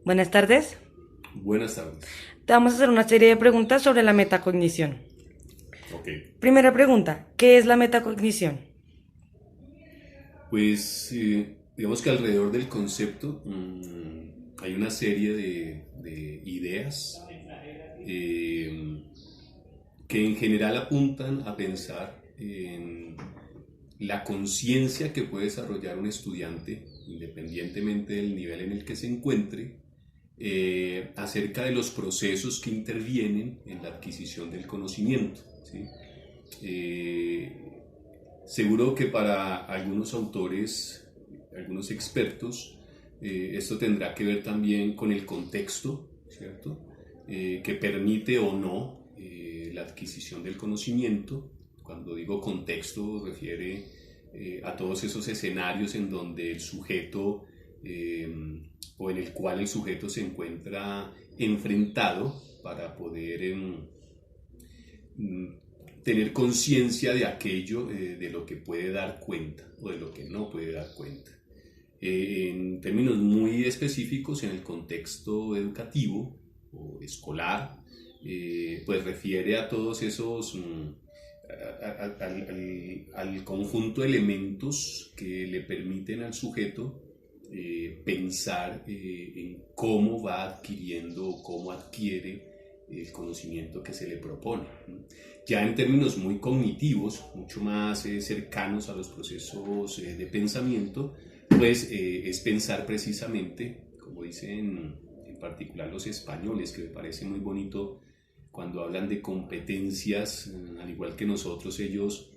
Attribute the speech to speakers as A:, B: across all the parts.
A: Buenas tardes.
B: Buenas tardes.
A: Te vamos a hacer una serie de preguntas sobre la metacognición.
B: Ok.
A: Primera pregunta, ¿qué es la metacognición?
B: Pues digamos que alrededor del concepto hay una serie de ideas eh, que en general apuntan a pensar en la conciencia que puede desarrollar un estudiante, independientemente del nivel en el que se encuentre, acerca de los procesos que intervienen en la adquisición del conocimiento, ¿sí? Eh, Seguro que para algunos autores, algunos expertos, esto tendrá que ver también con el contexto, ¿cierto? Que permite o no la adquisición del conocimiento. Cuando digo contexto, refiere a todos esos escenarios en donde el sujeto o en el cual el sujeto se encuentra enfrentado para poder tener conciencia de aquello, de lo que puede dar cuenta o de lo que no puede dar cuenta. En términos muy específicos, en el contexto educativo o escolar, pues refiere a todos esos, al conjunto de elementos que le permiten al sujeto pensar en cómo va adquiriendo o cómo adquiere el conocimiento que se le propone. Ya en términos muy cognitivos, mucho más cercanos a los procesos de pensamiento, pues es pensar precisamente, como dicen en particular los españoles, que me parece muy bonito cuando hablan de competencias, al igual que nosotros, ellos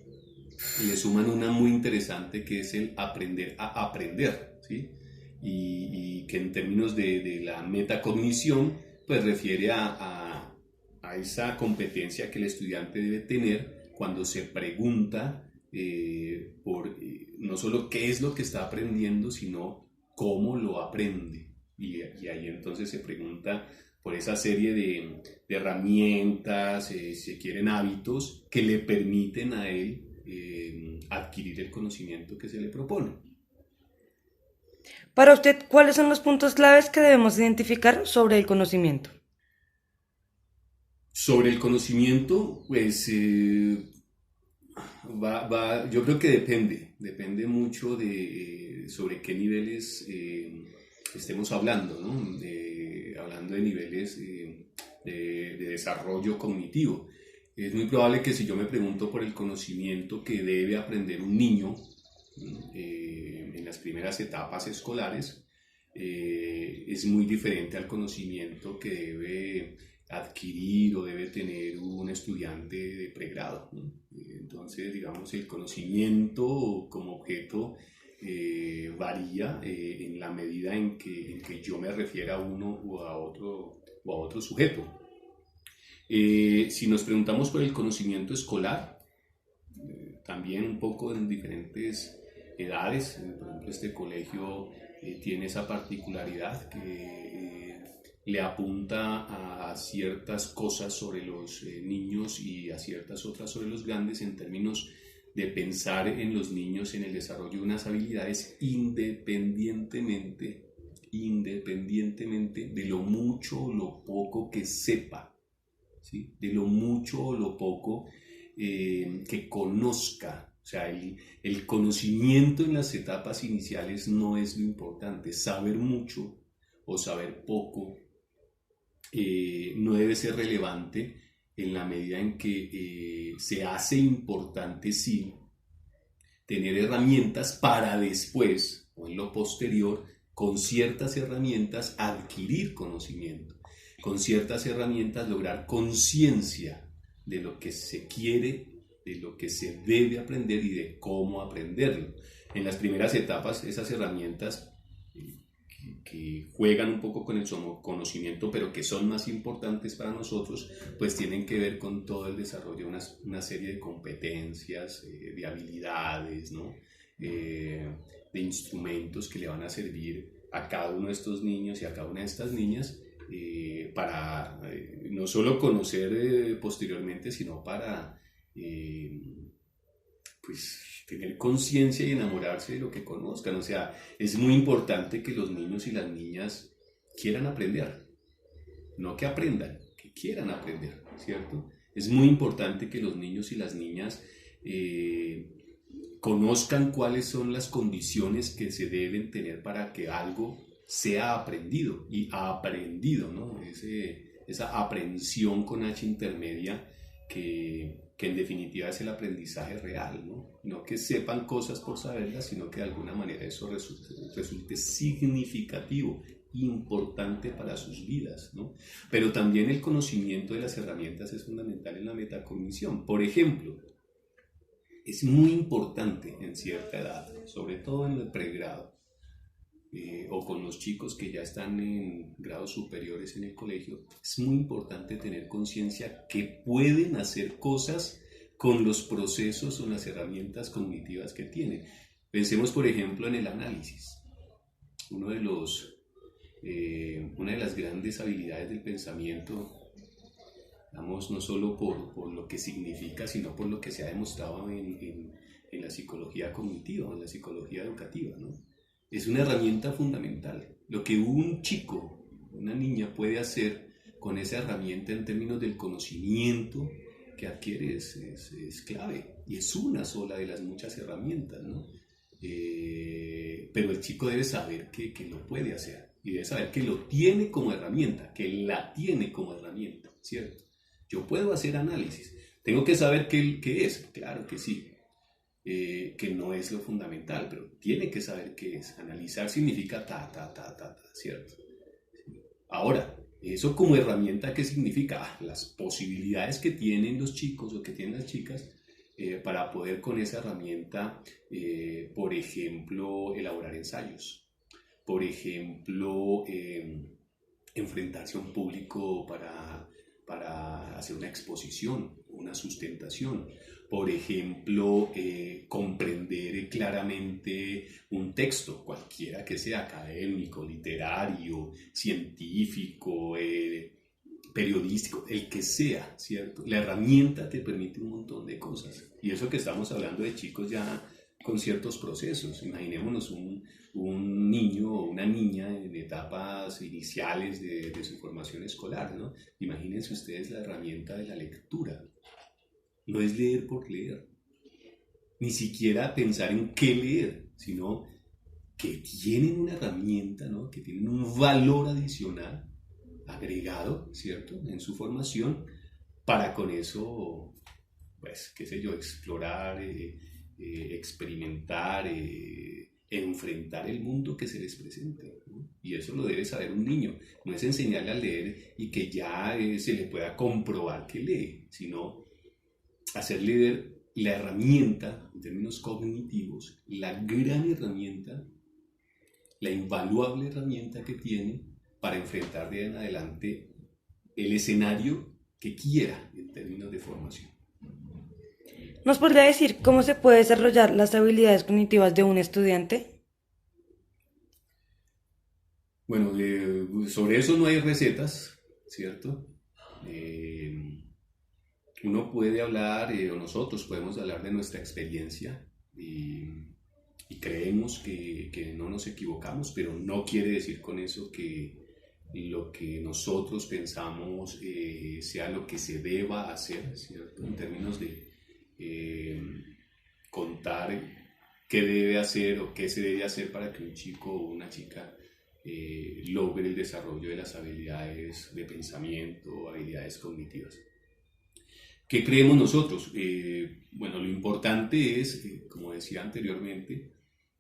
B: le suman una muy interesante que es el aprender a aprender, ¿sí? Y que en términos de la metacognición, pues refiere a esa competencia que el estudiante debe tener cuando se pregunta por no solo qué es lo que está aprendiendo, sino cómo lo aprende. Y ahí entonces se pregunta por esa serie de herramientas, si se quieren hábitos, que le permiten a él adquirir el conocimiento que se le propone.
A: Para usted, ¿cuáles son los puntos claves que debemos identificar sobre el conocimiento?
B: Sobre el conocimiento, pues yo creo que depende mucho de sobre qué niveles estemos hablando, ¿no? Hablando de niveles de desarrollo cognitivo. Es muy probable que si yo me pregunto por el conocimiento que debe aprender un niño en las primeras etapas escolares, es muy diferente al conocimiento que debe adquirir o debe tener un estudiante de pregrado, ¿no? Entonces, digamos, el conocimiento como objeto varía en la medida en que yo me refiera a uno o a otro sujeto. Si nos preguntamos por el conocimiento escolar, también un poco en diferentes edades. Por ejemplo, este colegio tiene esa particularidad que le apunta a ciertas cosas sobre los niños y a ciertas otras sobre los grandes en términos de pensar en los niños en el desarrollo de unas habilidades independientemente de lo mucho o lo poco que sepa, ¿sí? De lo mucho o lo poco que conozca. O sea, el conocimiento en las etapas iniciales no es lo importante. Saber mucho o saber poco no debe ser relevante en la medida en que se hace importante, sí, tener herramientas para después o en lo posterior, con ciertas herramientas, adquirir conocimiento, con ciertas herramientas lograr conciencia de lo que se quiere, de lo que se debe aprender y de cómo aprenderlo. En las primeras etapas, esas herramientas que juegan un poco con el conocimiento, pero que son más importantes para nosotros, pues tienen que ver con todo el desarrollo de una serie de competencias, de habilidades, ¿no? De instrumentos que le van a servir a cada uno de estos niños y a cada una de estas niñas para no solo conocer posteriormente, sino para pues tener conciencia y enamorarse de lo que conozcan. O sea, es muy importante que los niños y las niñas quieran aprender, no que aprendan, que quieran aprender, ¿cierto? Es muy importante que los niños y las niñas conozcan cuáles son las condiciones que se deben tener para que algo sea aprendido y aprendido, ¿no? Esa aprehensión con H intermedia que en definitiva es el aprendizaje real, ¿no? No que sepan cosas por saberlas, sino que de alguna manera eso resulte significativo, importante para sus vidas, ¿no? Pero también el conocimiento de las herramientas es fundamental en la metacognición. Por ejemplo, es muy importante en cierta edad, sobre todo en el pregrado, o con los chicos que ya están en grados superiores en el colegio, es muy importante tener conciencia que pueden hacer cosas con los procesos o las herramientas cognitivas que tienen. Pensemos, por ejemplo, en el análisis. Una de las grandes habilidades del pensamiento, digamos, no solo por lo que significa, sino por lo que se ha demostrado en la psicología cognitiva, en la psicología educativa, ¿no? Es una herramienta fundamental. Lo que un chico, una niña puede hacer con esa herramienta en términos del conocimiento que adquiere es clave. Y es una sola de las muchas herramientas, ¿no? Pero el chico debe saber que lo puede hacer. Y debe saber que lo tiene como herramienta, que la tiene como herramienta, ¿cierto? Yo puedo hacer análisis. Tengo que saber qué es. Claro que sí. Que no es lo fundamental, pero tiene que saber qué es. Analizar significa ¿cierto? Ahora, eso como herramienta, ¿qué significa? Las posibilidades que tienen los chicos o que tienen las chicas para poder con esa herramienta, por ejemplo, elaborar ensayos, por ejemplo, enfrentarse a un público para hacer una exposición, una sustentación, por ejemplo, comprender claramente un texto, cualquiera que sea, académico, literario, científico, periodístico, el que sea, ¿cierto? La herramienta te permite un montón de cosas. Y eso que estamos hablando de chicos ya con ciertos procesos. Imaginémonos un niño o una niña en etapas iniciales de su formación escolar, ¿no? Imagínense ustedes la herramienta de la lectura. No es leer por leer, ni siquiera pensar en qué leer, sino que tienen una herramienta, ¿no? Que tienen un valor adicional agregado, ¿cierto?, en su formación, para con eso, pues, qué sé yo, explorar, experimentar, enfrentar el mundo que se les presente, ¿no? Y eso lo debe saber un niño. No es enseñarle a leer y que ya se le pueda comprobar que lee, sino hacerle ver la herramienta, en términos cognitivos, la gran herramienta, la invaluable herramienta que tiene para enfrentar de en adelante el escenario que quiera en términos de formación.
A: ¿Nos podría decir cómo se puede desarrollar las habilidades cognitivas de un estudiante?
B: Bueno, sobre eso no hay recetas, ¿cierto? Uno puede hablar, o nosotros podemos hablar de nuestra experiencia y creemos que no nos equivocamos, pero no quiere decir con eso que lo que nosotros pensamos sea lo que se deba hacer, ¿cierto? En términos de contar qué debe hacer o qué se debe hacer para que un chico o una chica logre el desarrollo de las habilidades de pensamiento, habilidades cognitivas. ¿Qué creemos nosotros? Bueno, lo importante es, como decía anteriormente,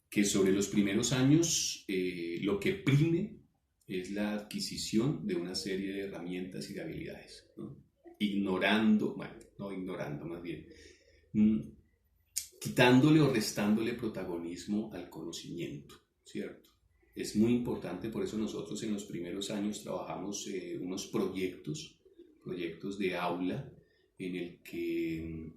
B: que sobre los primeros años lo que prime es la adquisición de una serie de herramientas y de habilidades, ¿no? Quitándole o restándole protagonismo al conocimiento, ¿cierto? Es muy importante, por eso nosotros en los primeros años trabajamos unos proyectos de aula en el que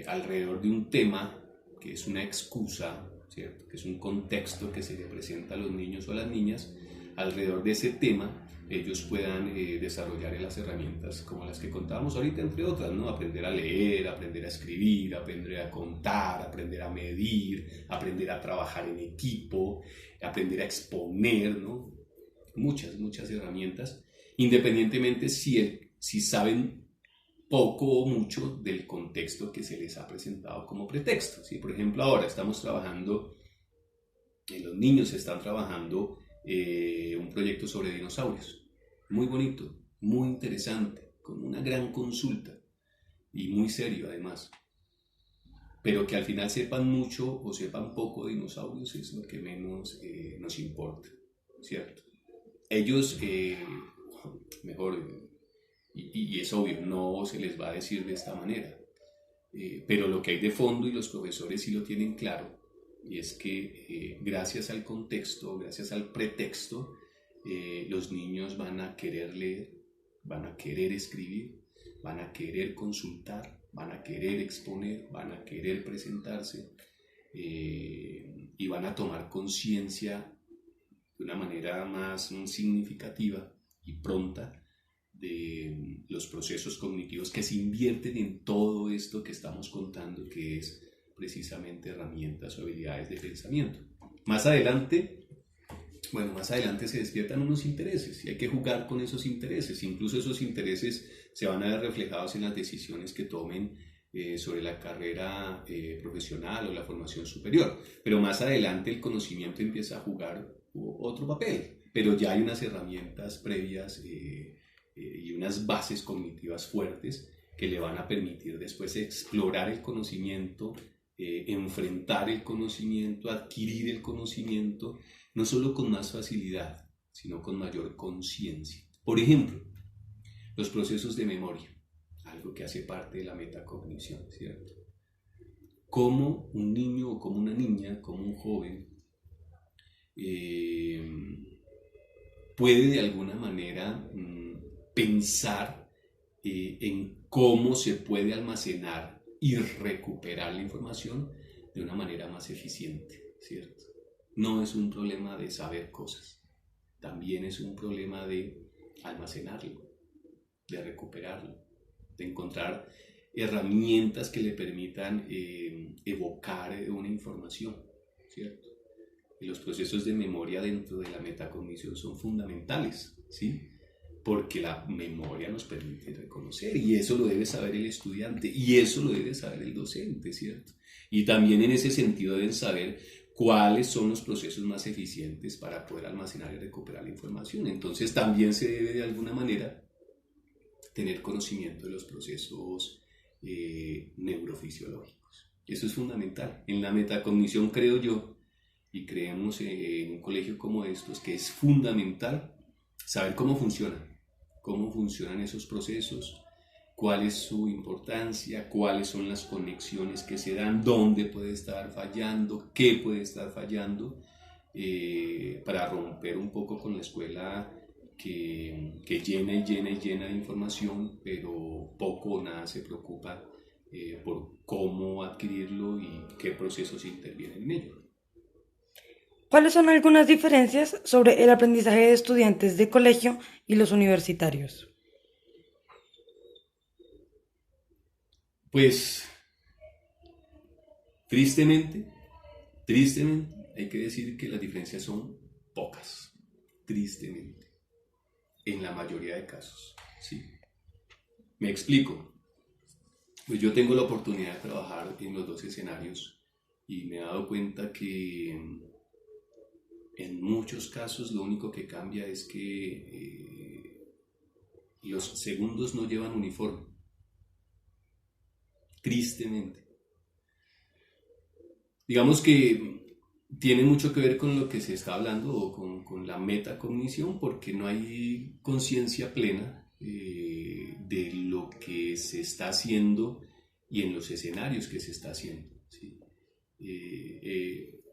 B: alrededor de un tema que es una excusa, ¿cierto?, que es un contexto que se le presenta a los niños o a las niñas, alrededor de ese tema ellos puedan desarrollar las herramientas como las que contábamos ahorita, entre otras, ¿no? Aprender a leer, aprender a escribir, aprender a contar, aprender a medir, aprender a trabajar en equipo, aprender a exponer, ¿no? muchas herramientas, independientemente si saben poco o mucho del contexto que se les ha presentado como pretexto. ¿Sí? Por ejemplo, ahora estamos trabajando, los niños están trabajando un proyecto sobre dinosaurios, muy bonito, muy interesante, con una gran consulta y muy serio además. Pero que al final sepan mucho o sepan poco de dinosaurios es lo que menos nos importa, ¿cierto? Ellos, mejor, y es obvio, no se les va a decir de esta manera, pero lo que hay de fondo y los profesores sí lo tienen claro, y es que gracias al contexto, gracias al pretexto, los niños van a querer leer, van a querer escribir, van a querer consultar, van a querer exponer, van a querer presentarse y van a tomar conciencia de una manera más significativa y pronta de los procesos cognitivos que se invierten en todo esto que estamos contando, que es precisamente herramientas o habilidades de pensamiento. Más adelante se despiertan unos intereses y hay que jugar con esos intereses. Incluso esos intereses se van a ver reflejados en las decisiones que tomen sobre la carrera profesional o la formación superior. Pero más adelante el conocimiento empieza a jugar otro papel, pero ya hay unas herramientas previas y unas bases cognitivas fuertes que le van a permitir después explorar el conocimiento, enfrentar el conocimiento, adquirir el conocimiento, no solo con más facilidad, sino con mayor conciencia. Por ejemplo, los procesos de memoria, algo que hace parte de la metacognición, ¿cierto? Cómo un niño o como una niña, como un joven, puede de alguna manera pensar en cómo se puede almacenar y recuperar la información de una manera más eficiente, ¿cierto? No es un problema de saber cosas, también es un problema de almacenarlo, de recuperarlo, de encontrar herramientas que le permitan evocar una información, ¿cierto? Y los procesos de memoria dentro de la metacognición son fundamentales, ¿sí? Porque la memoria nos permite reconocer y eso lo debe saber el estudiante y eso lo debe saber el docente, ¿cierto? Y también en ese sentido deben saber cuáles son los procesos más eficientes para poder almacenar y recuperar la información. Entonces también se debe de alguna manera tener conocimiento de los procesos neurofisiológicos. Eso es fundamental. En la metacognición creo yo, y creemos en un colegio como estos, que es fundamental saber cómo funcionan esos procesos, cuál es su importancia, cuáles son las conexiones que se dan, dónde puede estar fallando, qué puede estar fallando, para romper un poco con la escuela que llena y llena y llena de información, pero poco o nada se preocupa por cómo adquirirlo y qué procesos intervienen en ello.
A: ¿Cuáles son algunas diferencias sobre el aprendizaje de estudiantes de colegio y los universitarios?
B: Pues tristemente, hay que decir que las diferencias son pocas, tristemente, en la mayoría de casos, ¿sí? Me explico. Pues yo tengo la oportunidad de trabajar en los dos escenarios y me he dado cuenta que en muchos casos lo único que cambia es que los segundos no llevan uniforme, tristemente. Digamos que tiene mucho que ver con lo que se está hablando o con la metacognición, porque no hay conciencia plena de lo que se está haciendo y en los escenarios que se está haciendo, ¿sí?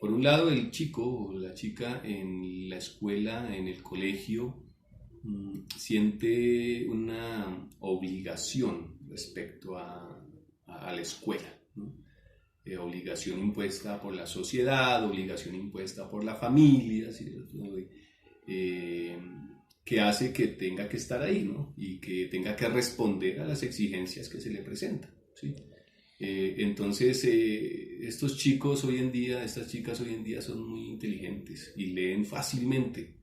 B: Por un lado, el chico o la chica en la escuela, en el colegio, siente una obligación respecto a la escuela, ¿no? Obligación impuesta por la sociedad, obligación impuesta por la familia, ¿cierto? Que hace que tenga que estar ahí, ¿no? Y que tenga que responder a las exigencias que se le presentan, ¿sí? Entonces, estos chicos hoy en día, estas chicas hoy en día son muy inteligentes y leen fácilmente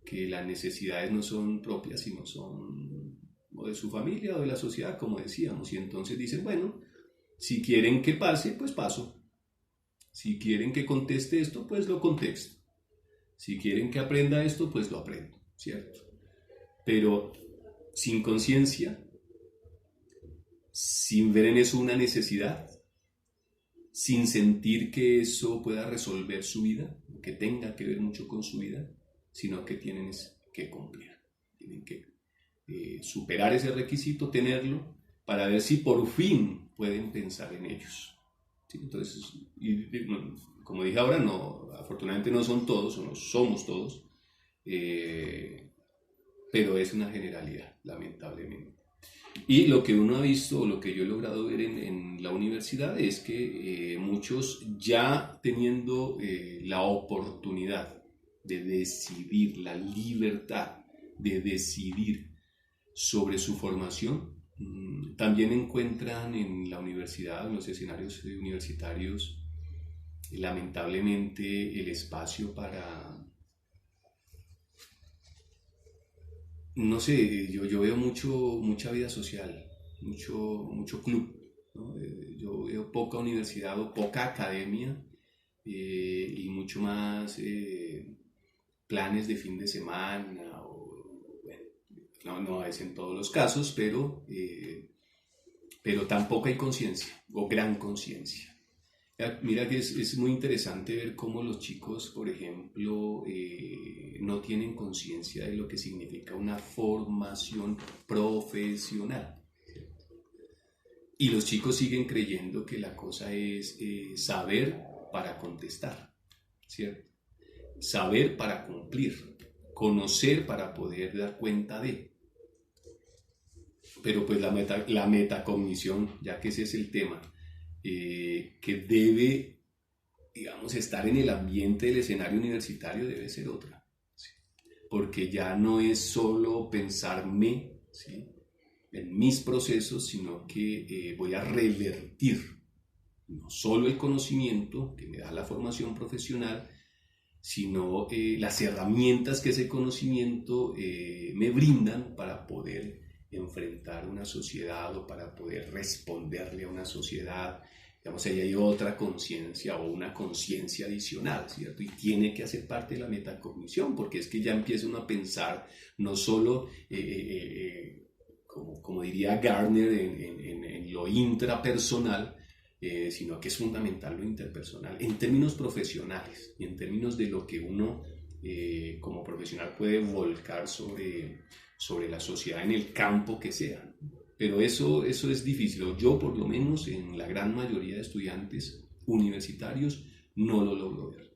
B: que las necesidades no son propias, sino son o de su familia o de la sociedad, como decíamos, y entonces dicen, bueno, si quieren que pase, pues paso. Si quieren que conteste esto, pues lo contesto. Si quieren que aprenda esto, pues lo aprendo, ¿cierto? Pero sin conciencia, sin ver en eso una necesidad, sin sentir que eso pueda resolver su vida, que tenga que ver mucho con su vida, sino que tienen que cumplir, tienen que superar ese requisito, tenerlo, para ver si por fin pueden pensar en ellos. ¿Sí? Entonces, como dije ahora, no, afortunadamente no son todos, o no somos todos, pero es una generalidad, lamentablemente. Y lo que uno ha visto, o lo que yo he logrado ver en la universidad, es que muchos ya teniendo la oportunidad de decidir, la libertad de decidir sobre su formación, también encuentran en la universidad, en los escenarios universitarios, lamentablemente el espacio para, no sé, yo veo mucha vida social, mucho club, ¿no? Yo veo poca universidad o poca academia, y mucho más planes de fin de semana, bueno, no es en todos los casos, pero tampoco hay conciencia o gran conciencia. Mira que es muy interesante ver cómo los chicos, por ejemplo, no tienen conciencia de lo que significa una formación profesional. Y los chicos siguen creyendo que la cosa es saber para contestar, ¿cierto? Saber para cumplir, conocer para poder dar cuenta de. Pero pues la metacognición, ya que ese es el tema, que debe, digamos, estar en el ambiente del escenario universitario, debe ser otra, ¿sí? Porque ya no es solo pensarme, ¿sí?, en mis procesos, sino que voy a revertir no solo el conocimiento que me da la formación profesional, sino las herramientas que ese conocimiento me brindan para poder enfrentar una sociedad o para poder responderle a una sociedad. Digamos, ahí hay otra conciencia o una conciencia adicional, ¿cierto? Y tiene que hacer parte de la metacognición, porque es que ya empieza uno a pensar no solo, como diría Gardner, en lo intrapersonal, sino que es fundamental lo interpersonal, en términos profesionales y en términos de lo que uno como profesional puede volcar sobre la sociedad en el campo que sea. Pero eso es difícil. Yo, por lo menos, en la gran mayoría de estudiantes universitarios, no lo logro ver.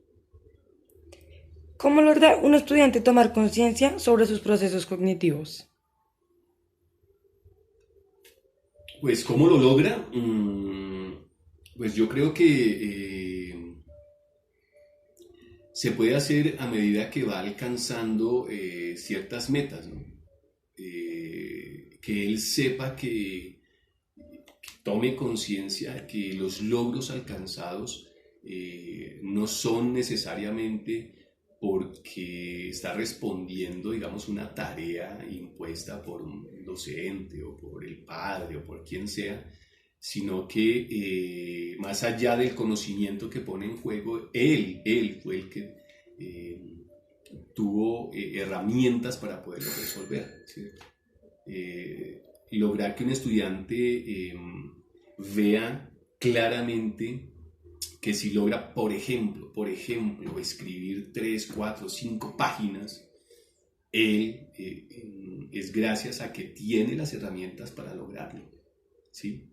A: ¿Cómo logra un estudiante tomar conciencia sobre sus procesos cognitivos?
B: Pues, ¿cómo lo logra? Pues yo creo que se puede hacer a medida que va alcanzando ciertas metas, ¿no? Que él sepa que tome conciencia que los logros alcanzados no son necesariamente porque está respondiendo, digamos, una tarea impuesta por un docente o por el padre o por quien sea, sino que más allá del conocimiento que pone en juego, él fue el que tuvo herramientas para poderlo resolver, ¿cierto? Lograr que un estudiante vea claramente que si logra, por ejemplo, escribir 3, 4, 5 páginas, él es gracias a que tiene las herramientas para lograrlo, ¿sí?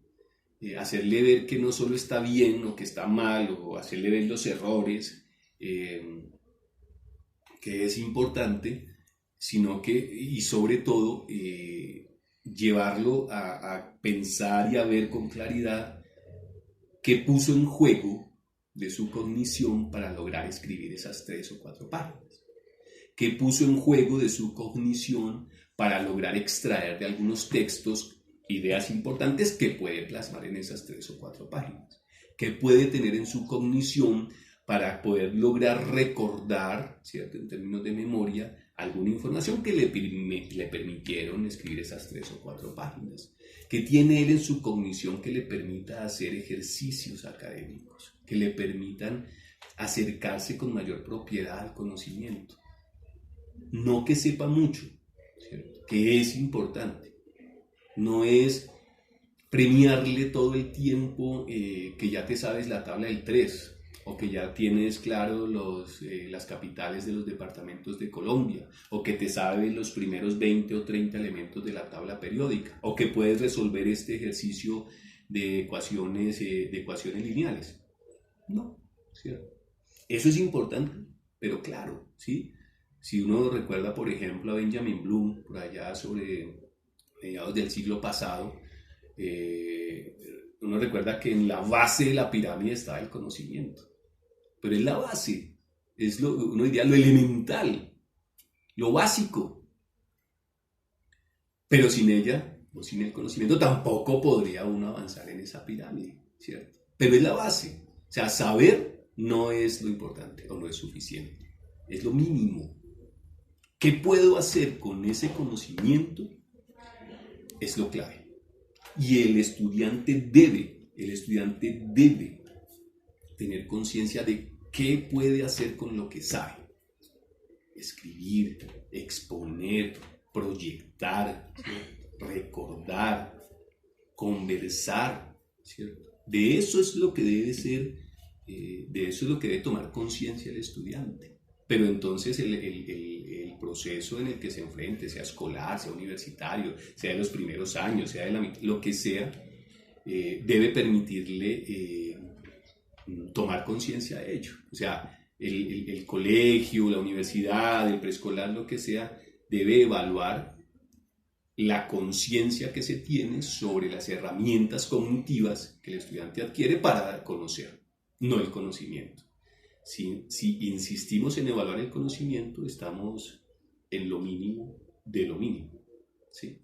B: Hacerle ver que no solo está bien o que está mal, o hacerle ver los errores, que es importante, sino que, y sobre todo, llevarlo a pensar y a ver con claridad qué puso en juego de su cognición para lograr escribir esas 3 o 4 páginas. ¿Qué puso en juego de su cognición para lograr extraer de algunos textos ideas importantes que puede plasmar en esas 3 o 4 páginas? ¿Qué puede tener en su cognición para poder lograr recordar, ¿cierto?, en términos de memoria, alguna información que le permitieron escribir esas 3 o 4 páginas. ¿Qué tiene él en su cognición que le permita hacer ejercicios académicos, que le permitan acercarse con mayor propiedad al conocimiento? No que sepa mucho, ¿cierto? Que es importante. No es premiarle todo el tiempo que ya te sabes la tabla del 3 o que ya tienes claro las capitales de los departamentos de Colombia, o que te sabes los primeros 20 o 30 elementos de la tabla periódica, o que puedes resolver este ejercicio de ecuaciones lineales. No, ¿cierto? Eso es importante, pero claro, ¿sí? Si uno recuerda, por ejemplo, a Benjamin Bloom, por allá sobre mediados del siglo pasado, uno recuerda que en la base de la pirámide está el conocimiento. Pero es la base, uno diría lo elemental, lo básico. Pero sin ella, o sin el conocimiento, tampoco podría uno avanzar en esa pirámide, ¿cierto? Pero es la base. O sea, saber no es lo importante o no es suficiente. Es lo mínimo. ¿Qué puedo hacer con ese conocimiento? Es lo clave. Y el estudiante debe tener conciencia de qué puede hacer con lo que sabe. Escribir, exponer, proyectar, ¿cierto? Recordar, conversar, ¿cierto? De eso es lo que debe ser, de eso es lo que debe tomar conciencia el estudiante. Pero entonces el proceso en el que se enfrente, sea escolar, sea universitario, sea de los primeros años, sea de lo que sea, debe permitirle tomar conciencia de ello. O sea, el colegio, la universidad, el preescolar, lo que sea, debe evaluar la conciencia que se tiene sobre las herramientas cognitivas que el estudiante adquiere para conocer, no el conocimiento. Si insistimos en evaluar el conocimiento, estamos en lo mínimo de lo mínimo, ¿sí?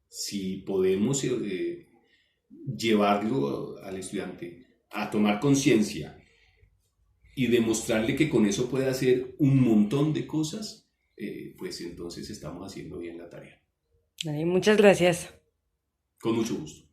B: Si podemos llevarlo al estudiante a tomar conciencia y demostrarle que con eso puede hacer un montón de cosas, pues entonces estamos haciendo bien la tarea.
A: Muchas gracias.
B: Con mucho gusto.